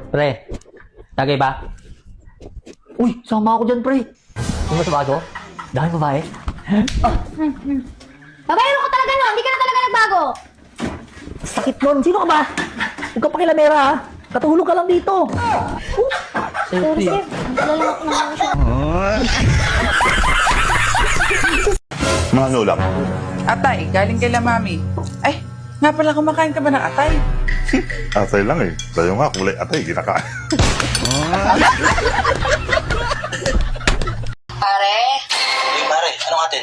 Pre, tagay ba? Uy, sama ako dyan, pre. Ano sa bago? Dahil babae. Babaero ka talaga no, hindi ka na talaga nagbago. Sakit nun. Sino ka ba? Huwag ka pakilamera, ha? Katulog ka lang dito. Sorry, sir. Lalak na ako siya. Mga ulam. Atay, galing kay la mami. Ay, nga pala kumakain ka ba ng atay? Atay lang eh. Tayo nga, kulay atay, kinakain. Pare, Uy, Mare, anong atin?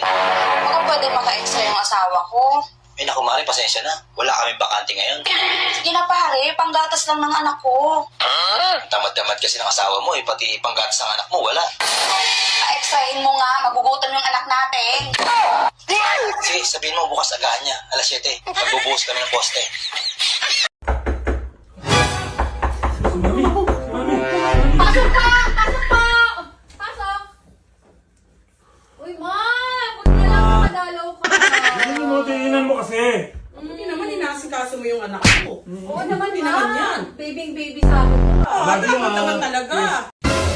baka pwede maka-extra yung asawa ko. Ay, naku, Mare, pasensya na. Wala kaming bakante ngayon. Sige na pare, panggatas lang ng anak ko. Ang tamad-tamad kasi ng asawa mo, eh. Pati panggatas ng anak mo, wala. Pa-extrahin mo nga, magugutom yung anak natin. Sige, sabihin mo bukas agahan niya. Alas 7. Magbubuhos kami ng poste. Pasok pa! Pasok pa! Pasok! Uy, ma! Buti na lang makadalaw ka. Ano mo, tingnan mo kasi. Hindi naman inasikaso mo yung anak ko. Oo naman, Hindi ma. naman yan. Baby sa akin. Lagi Dapat ah. naman talaga.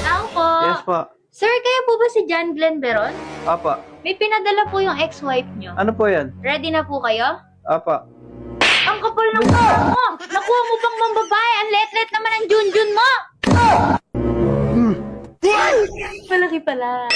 Tao po. Yes po. Sir, kayo po ba si John Glenn Beron? Apa. May pinadala po yung ex-wife nyo. Ano po yan? Ready na po kayo? Apa. Ang kapal ng mukha mo! Nakuha mo pang mambabae! Ang let-let naman ang junjun mo! Malaki pala.